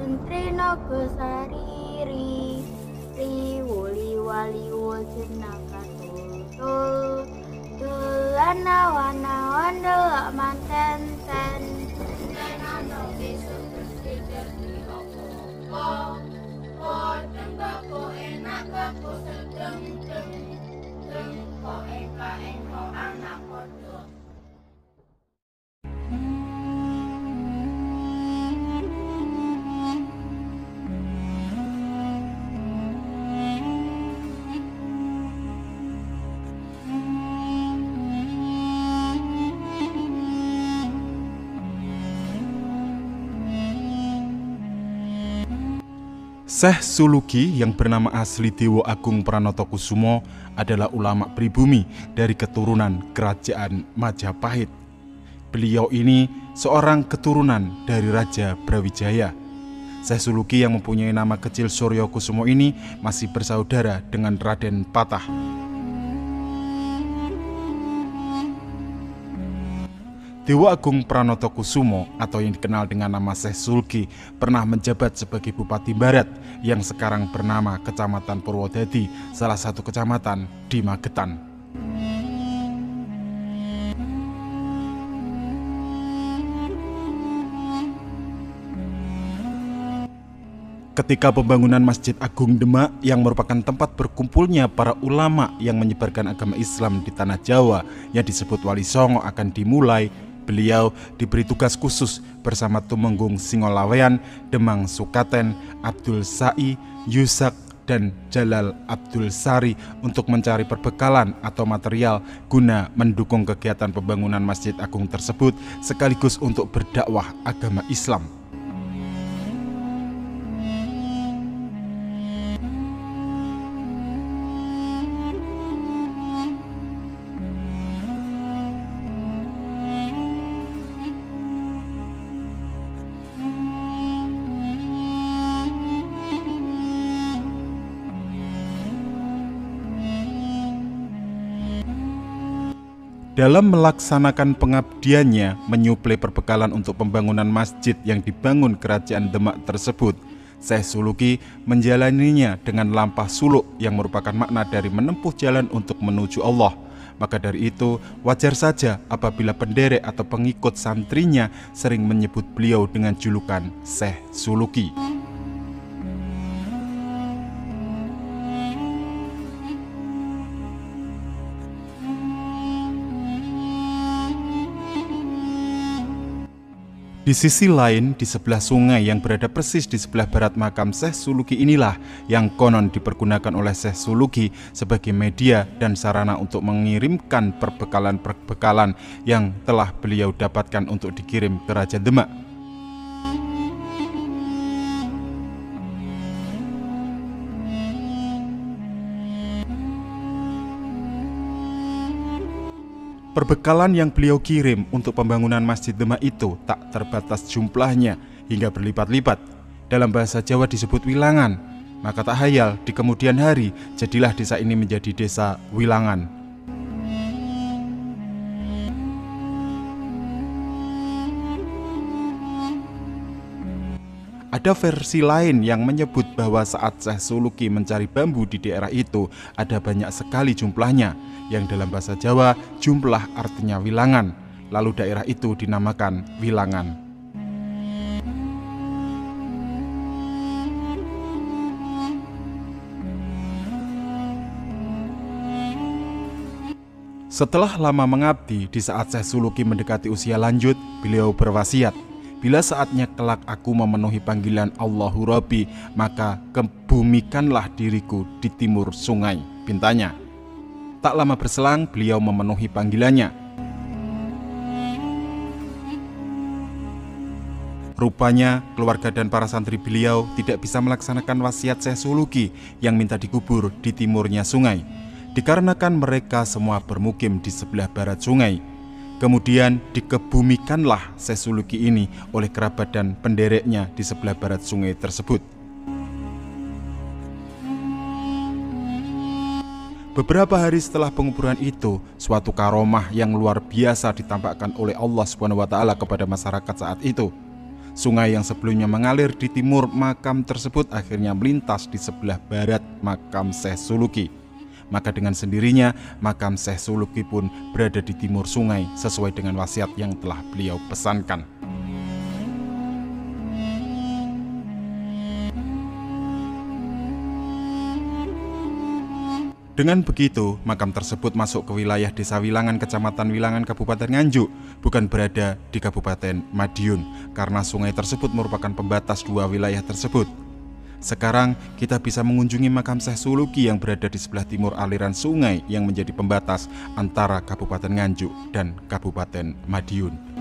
Menteri Nogosari Wuli Wali Jenakatul Dulana wana wandel manten ten Tenano besok bersikir di opo Tembako enak aku sedeng ko engko anak kodok. Syekh Suluki yang bernama asli Dewa Agung Pranotokusumo adalah ulama pribumi dari keturunan Kerajaan Majapahit. Beliau ini seorang keturunan dari Raja Brawijaya. Syekh Suluki yang mempunyai nama kecil Suryo Kusumo ini masih bersaudara dengan Raden Patah. Dewa Agung Pranotokusumo atau yang dikenal dengan nama Syekh Suluki pernah menjabat sebagai Bupati Barat yang sekarang bernama Kecamatan Purwodadi, salah satu kecamatan di Magetan. Ketika pembangunan Masjid Agung Demak yang merupakan tempat berkumpulnya para ulama yang menyebarkan agama Islam di tanah Jawa yang disebut Wali Songo akan dimulai, beliau diberi tugas khusus bersama Tumenggung Singolawean, Demang Sukaten, Abdul Sai, Yusak, dan Jalal Abdul Sari untuk mencari perbekalan atau material guna mendukung kegiatan pembangunan Masjid Agung tersebut sekaligus untuk berdakwah agama Islam. Dalam melaksanakan pengabdiannya menyuplai perbekalan untuk pembangunan masjid yang dibangun Kerajaan Demak tersebut, Syekh Suluki menjalaninya dengan lampah suluk yang merupakan makna dari menempuh jalan untuk menuju Allah. Maka dari itu wajar saja apabila penderek atau pengikut santrinya sering menyebut beliau dengan julukan Syekh Suluki. Di sisi lain, di sebelah sungai yang berada persis di sebelah barat makam Syekh Suluki inilah yang konon dipergunakan oleh Syekh Suluki sebagai media dan sarana untuk mengirimkan perbekalan-perbekalan yang telah beliau dapatkan untuk dikirim ke Raja Demak. Perbekalan yang beliau kirim untuk pembangunan Masjid Demak itu tak terbatas jumlahnya hingga berlipat-lipat. Dalam bahasa Jawa disebut wilangan. Maka tak hayal di kemudian hari jadilah desa ini menjadi desa Wilangan. Ada versi lain yang menyebut bahwa saat Syekh Suluki mencari bambu di daerah itu ada banyak sekali jumlahnya, yang dalam bahasa Jawa jumlah artinya wilangan, lalu daerah itu dinamakan Wilangan. Setelah lama mengabdi, di saat Syekh Suluki mendekati usia lanjut, beliau berwasiat, bila saatnya kelak aku memenuhi panggilan Allahu Rabbi, maka kebumikanlah diriku di timur sungai, pintanya. Tak lama berselang, beliau memenuhi panggilannya. Rupanya, keluarga dan para santri beliau tidak bisa melaksanakan wasiat Syekh Suluki yang minta dikubur di timurnya sungai, dikarenakan mereka semua bermukim di sebelah barat sungai. Kemudian dikebumikanlah Syekh Suluki ini oleh kerabat dan pendereknya di sebelah barat sungai tersebut. Beberapa hari setelah penguburan itu, suatu karomah yang luar biasa ditampakkan oleh Allah SWT kepada masyarakat saat itu. Sungai yang sebelumnya mengalir di timur makam tersebut akhirnya melintas di sebelah barat makam Syekh Suluki. Maka dengan sendirinya makam Syekh Suluki pun berada di timur sungai sesuai dengan wasiat yang telah beliau pesankan. Dengan begitu, makam tersebut masuk ke wilayah Desa Wilangan, Kecamatan Wilangan, Kabupaten Nganjuk, bukan berada di Kabupaten Madiun, karena sungai tersebut merupakan pembatas dua wilayah tersebut. Sekarang kita bisa mengunjungi makam Syekh Suluki yang berada di sebelah timur aliran sungai yang menjadi pembatas antara Kabupaten Nganjuk dan Kabupaten Madiun.